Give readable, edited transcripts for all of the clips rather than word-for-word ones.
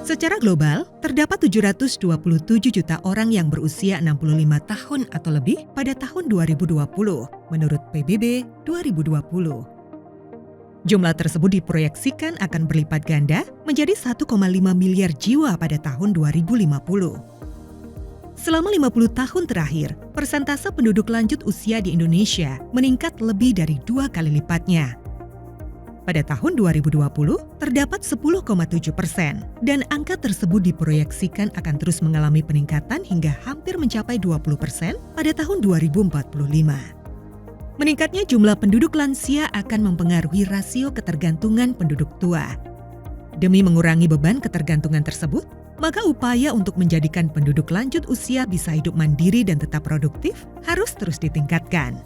Secara global, terdapat 727 juta orang yang berusia 65 tahun atau lebih pada tahun 2020, menurut PBB 2020. Jumlah tersebut diproyeksikan akan berlipat ganda menjadi 1,5 miliar jiwa pada tahun 2050. Selama 50 tahun terakhir, persentase penduduk lanjut usia di Indonesia meningkat lebih dari 2 kali lipatnya. Pada tahun 2020, terdapat 10,7%, dan angka tersebut diproyeksikan akan terus mengalami peningkatan hingga hampir mencapai 20% pada tahun 2045. Meningkatnya jumlah penduduk lansia akan mempengaruhi rasio ketergantungan penduduk tua. Demi mengurangi beban ketergantungan tersebut, maka upaya untuk menjadikan penduduk lanjut usia bisa hidup mandiri dan tetap produktif harus terus ditingkatkan.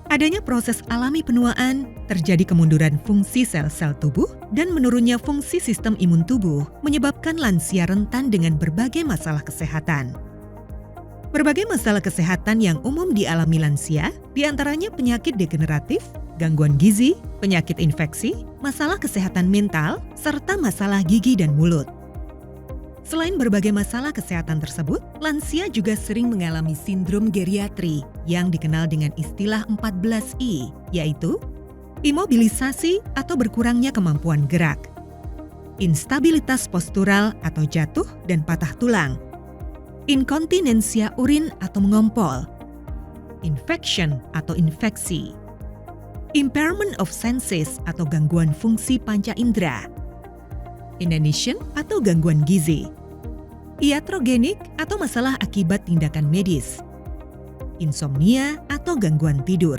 Adanya proses alami penuaan, terjadi kemunduran fungsi sel-sel tubuh, dan menurunnya fungsi sistem imun tubuh menyebabkan lansia rentan dengan berbagai masalah kesehatan. Berbagai masalah kesehatan yang umum dialami lansia, diantaranya penyakit degeneratif, gangguan gizi, penyakit infeksi, masalah kesehatan mental, serta masalah gigi dan mulut. Selain berbagai masalah kesehatan tersebut, lansia juga sering mengalami sindrom geriatri yang dikenal dengan istilah 14I, yaitu imobilisasi atau berkurangnya kemampuan gerak, instabilitas postural atau jatuh dan patah tulang, inkontinensia urin atau mengompol, infection atau infeksi, impairment of senses atau gangguan fungsi panca indera, inanition atau gangguan gizi, iatrogenik atau masalah akibat tindakan medis, insomnia atau gangguan tidur,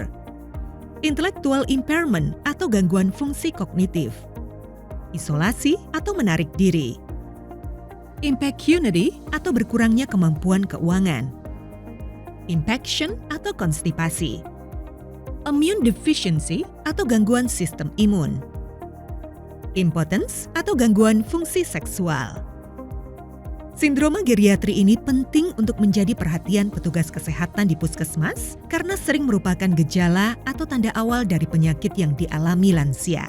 intellectual impairment atau gangguan fungsi kognitif, isolasi atau menarik diri, impecunity atau berkurangnya kemampuan keuangan, impaction atau konstipasi, immune deficiency atau gangguan sistem imun, impotence atau gangguan fungsi seksual. Sindroma geriatri ini penting untuk menjadi perhatian petugas kesehatan di puskesmas karena sering merupakan gejala atau tanda awal dari penyakit yang dialami lansia.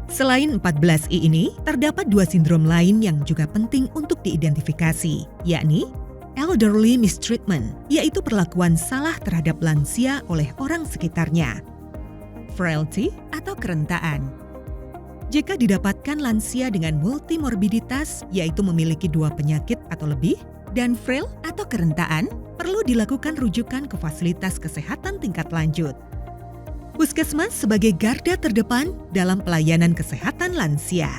Selain 14I ini, terdapat 2 sindrom lain yang juga penting untuk diidentifikasi, yakni elderly mistreatment, yaitu perlakuan salah terhadap lansia oleh orang sekitarnya, frailty atau kerentaan. Jika didapatkan lansia dengan multimorbiditas, yaitu memiliki 2 penyakit atau lebih, dan frail atau kerentaan, perlu dilakukan rujukan ke fasilitas kesehatan tingkat lanjut. Puskesmas sebagai garda terdepan dalam pelayanan kesehatan lansia.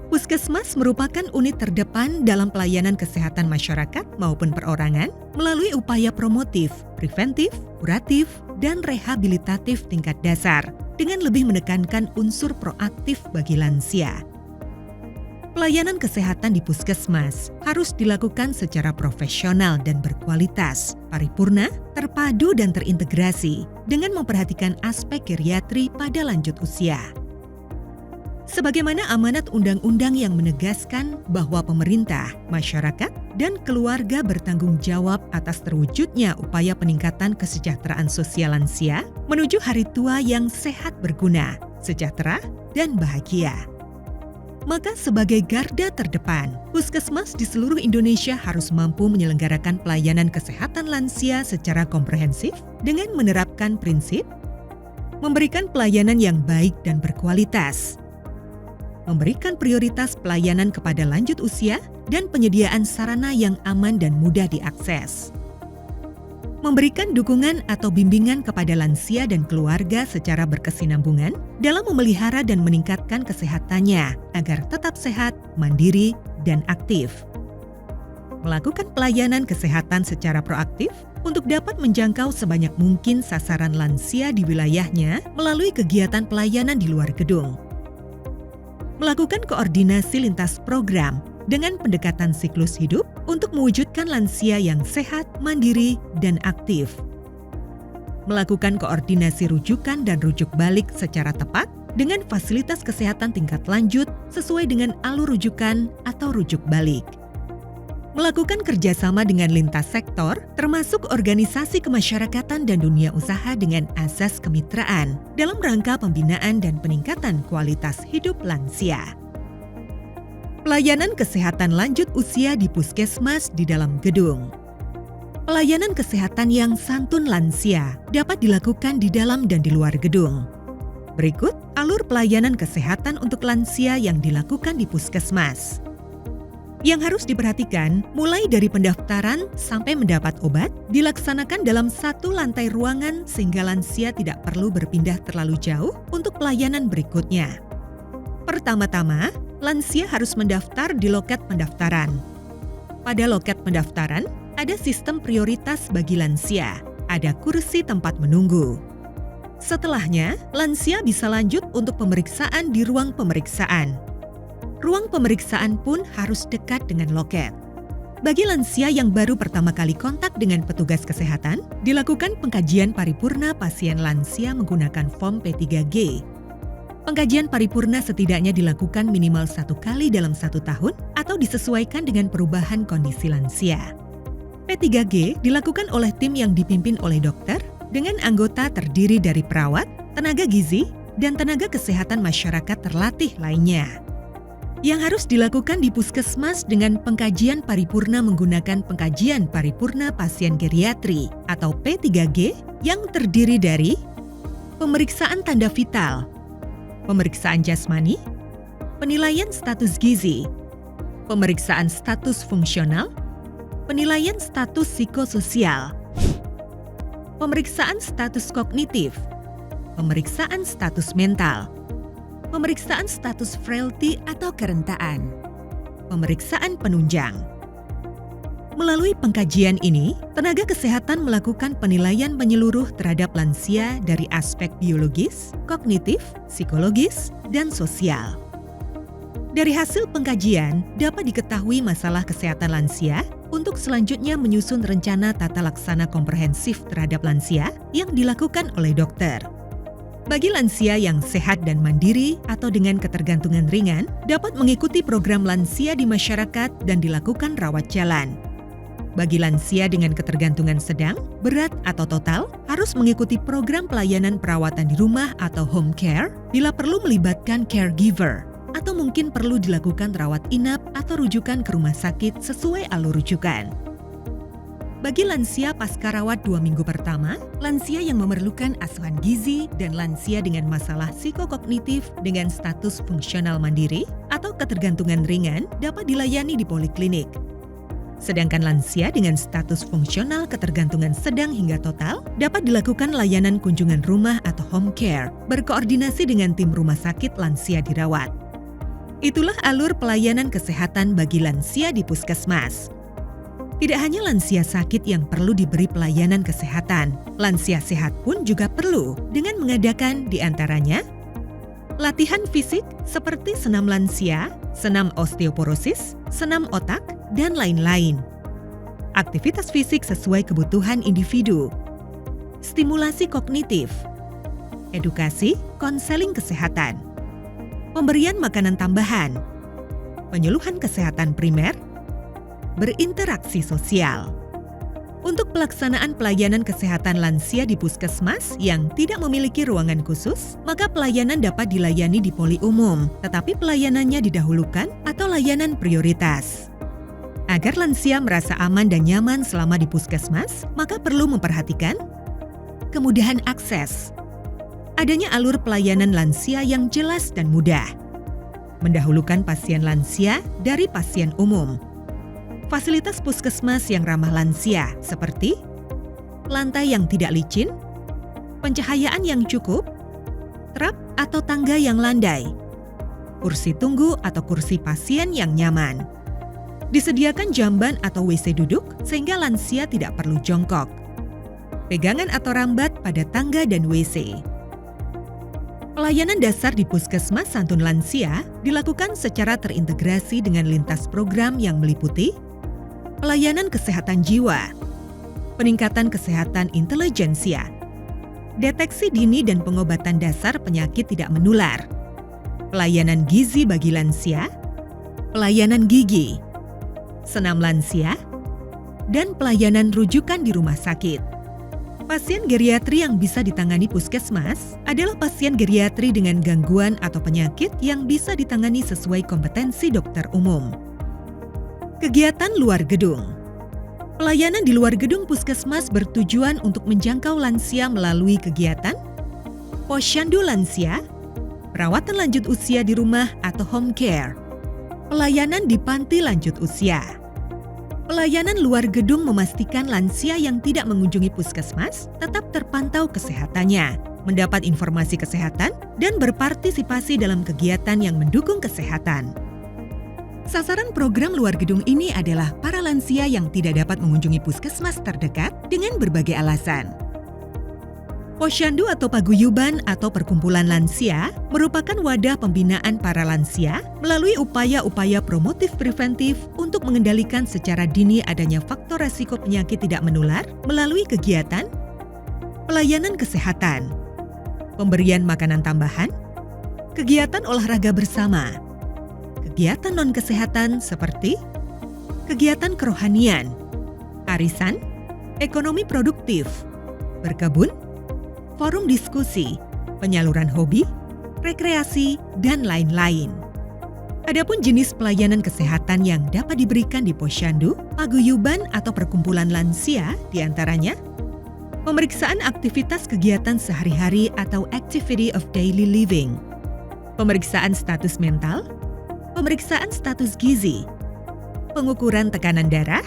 Puskesmas merupakan unit terdepan dalam pelayanan kesehatan masyarakat maupun perorangan melalui upaya promotif, preventif, kuratif, dan rehabilitatif tingkat dasar, dengan lebih menekankan unsur proaktif bagi lansia. Pelayanan kesehatan di puskesmas harus dilakukan secara profesional dan berkualitas, paripurna, terpadu dan terintegrasi dengan memperhatikan aspek geriatri pada lanjut usia. Sebagaimana amanat undang-undang yang menegaskan bahwa pemerintah, masyarakat, dan keluarga bertanggung jawab atas terwujudnya upaya peningkatan kesejahteraan sosial lansia menuju hari tua yang sehat berguna, sejahtera, dan bahagia. Maka sebagai garda terdepan, puskesmas di seluruh Indonesia harus mampu menyelenggarakan pelayanan kesehatan lansia secara komprehensif dengan menerapkan prinsip memberikan pelayanan yang baik dan berkualitas, memberikan prioritas pelayanan kepada lanjut usia, dan penyediaan sarana yang aman dan mudah diakses. Memberikan dukungan atau bimbingan kepada lansia dan keluarga secara berkesinambungan dalam memelihara dan meningkatkan kesehatannya agar tetap sehat, mandiri, dan aktif. Melakukan pelayanan kesehatan secara proaktif untuk dapat menjangkau sebanyak mungkin sasaran lansia di wilayahnya melalui kegiatan pelayanan di luar gedung. Melakukan koordinasi lintas program dengan pendekatan siklus hidup untuk mewujudkan lansia yang sehat, mandiri, dan aktif. Melakukan koordinasi rujukan dan rujuk balik secara tepat dengan fasilitas kesehatan tingkat lanjut sesuai dengan alur rujukan atau rujuk balik. Melakukan kerjasama dengan lintas sektor, termasuk organisasi kemasyarakatan dan dunia usaha dengan asas kemitraan dalam rangka pembinaan dan peningkatan kualitas hidup lansia. Pelayanan kesehatan lanjut usia di puskesmas di dalam gedung. Pelayanan kesehatan yang santun lansia dapat dilakukan di dalam dan di luar gedung. Berikut alur pelayanan kesehatan untuk lansia yang dilakukan di puskesmas. Yang harus diperhatikan, mulai dari pendaftaran sampai mendapat obat, dilaksanakan dalam satu lantai ruangan sehingga lansia tidak perlu berpindah terlalu jauh untuk pelayanan berikutnya. Pertama-tama, lansia harus mendaftar di loket pendaftaran. Pada loket pendaftaran, ada sistem prioritas bagi lansia, ada kursi tempat menunggu. Setelahnya, lansia bisa lanjut untuk pemeriksaan di ruang pemeriksaan. Ruang pemeriksaan pun harus dekat dengan loket. Bagi lansia yang baru pertama kali kontak dengan petugas kesehatan, dilakukan pengkajian paripurna pasien lansia menggunakan form P3G. Pengkajian paripurna setidaknya dilakukan minimal 1 kali dalam 1 tahun atau disesuaikan dengan perubahan kondisi lansia. P3G dilakukan oleh tim yang dipimpin oleh dokter dengan anggota terdiri dari perawat, tenaga gizi, dan tenaga kesehatan masyarakat terlatih lainnya. Yang harus dilakukan di puskesmas dengan pengkajian paripurna menggunakan pengkajian paripurna pasien geriatri atau P3G yang terdiri dari pemeriksaan tanda vital, pemeriksaan jasmani, penilaian status gizi, pemeriksaan status fungsional, penilaian status psikososial, pemeriksaan status kognitif, pemeriksaan status mental, pemeriksaan status frailty atau kerentaan, pemeriksaan penunjang. Melalui pengkajian ini, tenaga kesehatan melakukan penilaian menyeluruh terhadap lansia dari aspek biologis, kognitif, psikologis, dan sosial. Dari hasil pengkajian, dapat diketahui masalah kesehatan lansia untuk selanjutnya menyusun rencana tata laksana komprehensif terhadap lansia yang dilakukan oleh dokter. Bagi lansia yang sehat dan mandiri atau dengan ketergantungan ringan, dapat mengikuti program lansia di masyarakat dan dilakukan rawat jalan. Bagi lansia dengan ketergantungan sedang, berat atau total, harus mengikuti program pelayanan perawatan di rumah atau home care bila perlu melibatkan caregiver, atau mungkin perlu dilakukan rawat inap atau rujukan ke rumah sakit sesuai alur rujukan. Bagi lansia pasca rawat 2 minggu pertama, lansia yang memerlukan asuhan gizi, dan lansia dengan masalah psikokognitif dengan status fungsional mandiri atau ketergantungan ringan dapat dilayani di poliklinik. Sedangkan lansia dengan status fungsional ketergantungan sedang hingga total dapat dilakukan layanan kunjungan rumah atau home care, berkoordinasi dengan tim rumah sakit lansia dirawat. Itulah alur pelayanan kesehatan bagi lansia di puskesmas. Tidak hanya lansia sakit yang perlu diberi pelayanan kesehatan, lansia sehat pun juga perlu dengan mengadakan di antaranya latihan fisik seperti senam lansia, senam osteoporosis, senam otak, dan lain-lain. Aktivitas fisik sesuai kebutuhan individu, stimulasi kognitif, edukasi, konseling kesehatan, pemberian makanan tambahan, penyuluhan kesehatan primer, berinteraksi sosial. Untuk pelaksanaan pelayanan kesehatan lansia di puskesmas yang tidak memiliki ruangan khusus, maka pelayanan dapat dilayani di poli umum, tetapi pelayanannya didahulukan atau layanan prioritas. Agar lansia merasa aman dan nyaman selama di puskesmas, maka perlu memperhatikan kemudahan akses, adanya alur pelayanan lansia yang jelas dan mudah, mendahulukan pasien lansia dari pasien umum, fasilitas puskesmas yang ramah lansia seperti lantai yang tidak licin, pencahayaan yang cukup, trap atau tangga yang landai, kursi tunggu atau kursi pasien yang nyaman. Disediakan jamban atau WC duduk sehingga lansia tidak perlu jongkok. Pegangan atau rambat pada tangga dan WC. Pelayanan dasar di puskesmas santun lansia dilakukan secara terintegrasi dengan lintas program yang meliputi pelayanan kesehatan jiwa, peningkatan kesehatan intelijensia, deteksi dini dan pengobatan dasar penyakit tidak menular, pelayanan gizi bagi lansia, pelayanan gigi, senam lansia, dan pelayanan rujukan di rumah sakit. Pasien geriatri yang bisa ditangani puskesmas adalah pasien geriatri dengan gangguan atau penyakit yang bisa ditangani sesuai kompetensi dokter umum. Kegiatan luar gedung. Pelayanan di luar gedung puskesmas bertujuan untuk menjangkau lansia melalui kegiatan posyandu lansia, perawatan lanjut usia di rumah atau home care, pelayanan di panti lanjut usia. Pelayanan luar gedung memastikan lansia yang tidak mengunjungi puskesmas tetap terpantau kesehatannya, mendapat informasi kesehatan, dan berpartisipasi dalam kegiatan yang mendukung kesehatan. Sasaran program luar gedung ini adalah para lansia yang tidak dapat mengunjungi puskesmas terdekat dengan berbagai alasan. Posyandu atau paguyuban atau perkumpulan lansia merupakan wadah pembinaan para lansia melalui upaya-upaya promotif preventif untuk mengendalikan secara dini adanya faktor resiko penyakit tidak menular melalui kegiatan pelayanan kesehatan, pemberian makanan tambahan, kegiatan olahraga bersama, kegiatan non-kesehatan seperti kegiatan kerohanian, arisan, ekonomi produktif, berkebun, forum diskusi, penyaluran hobi, rekreasi, dan lain-lain. Adapun jenis pelayanan kesehatan yang dapat diberikan di posyandu, paguyuban atau perkumpulan lansia diantaranya pemeriksaan aktivitas kegiatan sehari-hari atau activity of daily living, pemeriksaan status mental, pemeriksaan status gizi, pengukuran tekanan darah,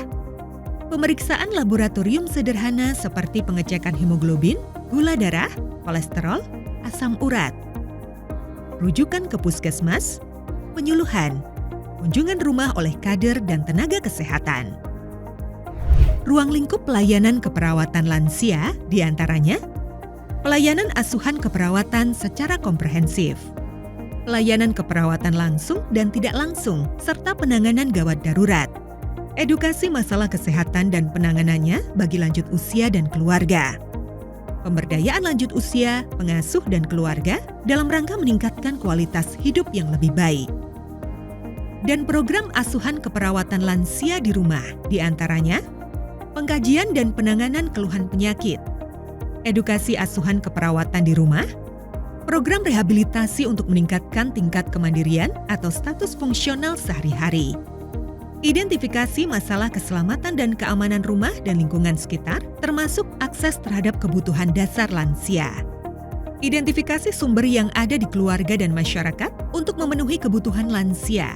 pemeriksaan laboratorium sederhana seperti pengecekan hemoglobin, gula darah, kolesterol, asam urat, rujukan ke puskesmas, penyuluhan, kunjungan rumah oleh kader dan tenaga kesehatan. Ruang lingkup pelayanan keperawatan lansia diantaranya pelayanan asuhan keperawatan secara komprehensif, pelayanan keperawatan langsung dan tidak langsung, serta penanganan gawat darurat, edukasi masalah kesehatan dan penanganannya bagi lanjut usia dan keluarga, pemberdayaan lanjut usia, pengasuh, dan keluarga dalam rangka meningkatkan kualitas hidup yang lebih baik. Dan program asuhan keperawatan lansia di rumah, diantaranya pengkajian dan penanganan keluhan penyakit, edukasi asuhan keperawatan di rumah, program rehabilitasi untuk meningkatkan tingkat kemandirian atau status fungsional sehari-hari, identifikasi masalah keselamatan dan keamanan rumah dan lingkungan sekitar, termasuk akses terhadap kebutuhan dasar lansia. Identifikasi sumber yang ada di keluarga dan masyarakat untuk memenuhi kebutuhan lansia.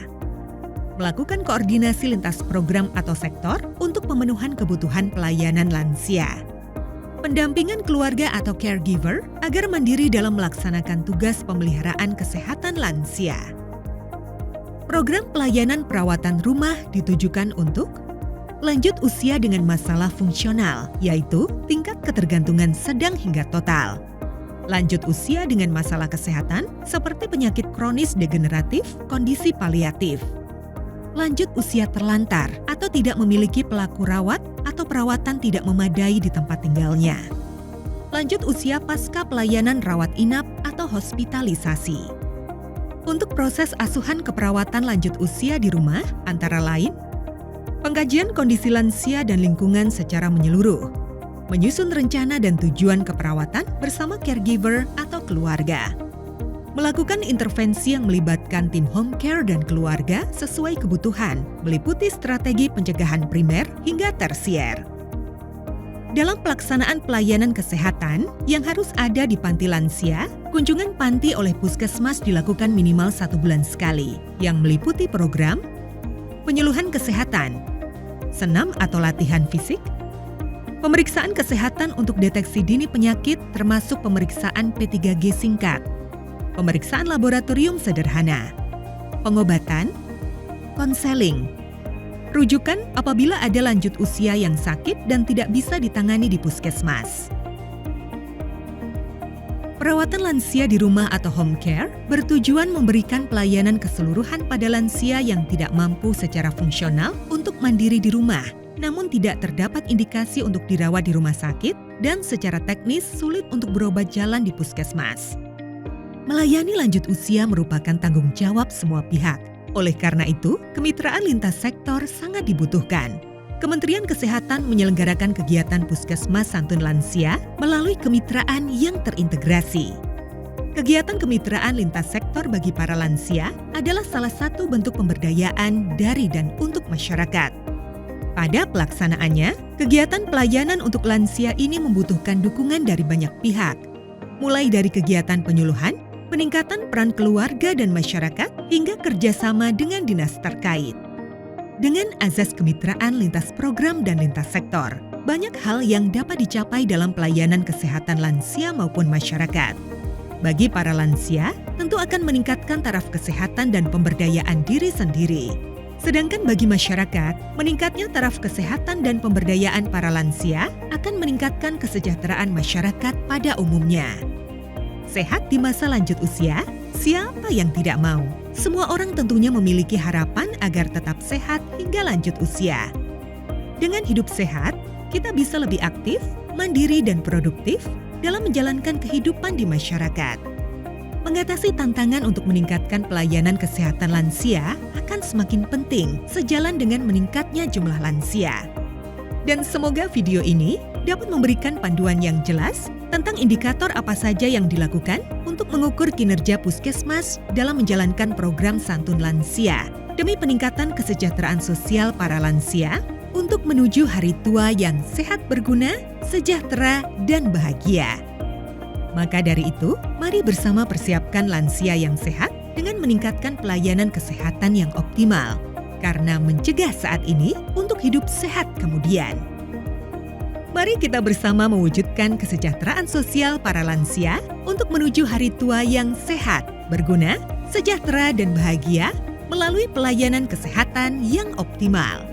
Melakukan koordinasi lintas program atau sektor untuk pemenuhan kebutuhan pelayanan lansia. Pendampingan keluarga atau caregiver agar mandiri dalam melaksanakan tugas pemeliharaan kesehatan lansia. Program pelayanan perawatan rumah ditujukan untuk lanjut usia dengan masalah fungsional, yaitu tingkat ketergantungan sedang hingga total. Lanjut usia dengan masalah kesehatan seperti penyakit kronis degeneratif, kondisi paliatif. Lanjut usia terlantar atau tidak memiliki pelaku rawat atau perawatan tidak memadai di tempat tinggalnya. Lanjut usia pasca pelayanan rawat inap atau hospitalisasi. Untuk proses asuhan keperawatan lanjut usia di rumah, antara lain, pengkajian kondisi lansia dan lingkungan secara menyeluruh, menyusun rencana dan tujuan keperawatan bersama caregiver atau keluarga, melakukan intervensi yang melibatkan tim home care dan keluarga sesuai kebutuhan, meliputi strategi pencegahan primer hingga tersier. Dalam pelaksanaan pelayanan kesehatan yang harus ada di panti lansia, kunjungan panti oleh puskesmas dilakukan minimal 1 bulan sekali, yang meliputi program penyuluhan kesehatan, senam atau latihan fisik, pemeriksaan kesehatan untuk deteksi dini penyakit termasuk pemeriksaan P3G singkat, pemeriksaan laboratorium sederhana, pengobatan, konseling, rujukan apabila ada lanjut usia yang sakit dan tidak bisa ditangani di puskesmas. Perawatan lansia di rumah atau home care bertujuan memberikan pelayanan keseluruhan pada lansia yang tidak mampu secara fungsional untuk mandiri di rumah, namun tidak terdapat indikasi untuk dirawat di rumah sakit dan secara teknis sulit untuk berobat jalan di puskesmas. Melayani lanjut usia merupakan tanggung jawab semua pihak. Oleh karena itu, kemitraan lintas sektor sangat dibutuhkan. Kementerian Kesehatan menyelenggarakan kegiatan Puskesmas Santun Lansia melalui kemitraan yang terintegrasi. Kegiatan kemitraan lintas sektor bagi para lansia adalah salah satu bentuk pemberdayaan dari dan untuk masyarakat. Pada pelaksanaannya, kegiatan pelayanan untuk lansia ini membutuhkan dukungan dari banyak pihak, mulai dari kegiatan penyuluhan, peningkatan peran keluarga dan masyarakat, hingga kerjasama dengan dinas terkait. Dengan azas kemitraan lintas program dan lintas sektor, banyak hal yang dapat dicapai dalam pelayanan kesehatan lansia maupun masyarakat. Bagi para lansia, tentu akan meningkatkan taraf kesehatan dan pemberdayaan diri sendiri. Sedangkan bagi masyarakat, meningkatnya taraf kesehatan dan pemberdayaan para lansia akan meningkatkan kesejahteraan masyarakat pada umumnya. Sehat di masa lanjut usia, siapa yang tidak mau? Semua orang tentunya memiliki harapan agar tetap sehat hingga lanjut usia. Dengan hidup sehat, kita bisa lebih aktif, mandiri dan produktif dalam menjalankan kehidupan di masyarakat. Mengatasi tantangan untuk meningkatkan pelayanan kesehatan lansia akan semakin penting sejalan dengan meningkatnya jumlah lansia. Dan semoga video ini dapat memberikan panduan yang jelas tentang indikator apa saja yang dilakukan untuk mengukur kinerja puskesmas dalam menjalankan program Santun Lansia demi peningkatan kesejahteraan sosial para lansia untuk menuju hari tua yang sehat, berguna, sejahtera, dan bahagia. Maka dari itu, mari bersama persiapkan lansia yang sehat dengan meningkatkan pelayanan kesehatan yang optimal, karena mencegah saat ini untuk hidup sehat kemudian. Mari kita bersama mewujudkan kesejahteraan sosial para lansia untuk menuju hari tua yang sehat, berguna, sejahtera, dan bahagia melalui pelayanan kesehatan yang optimal.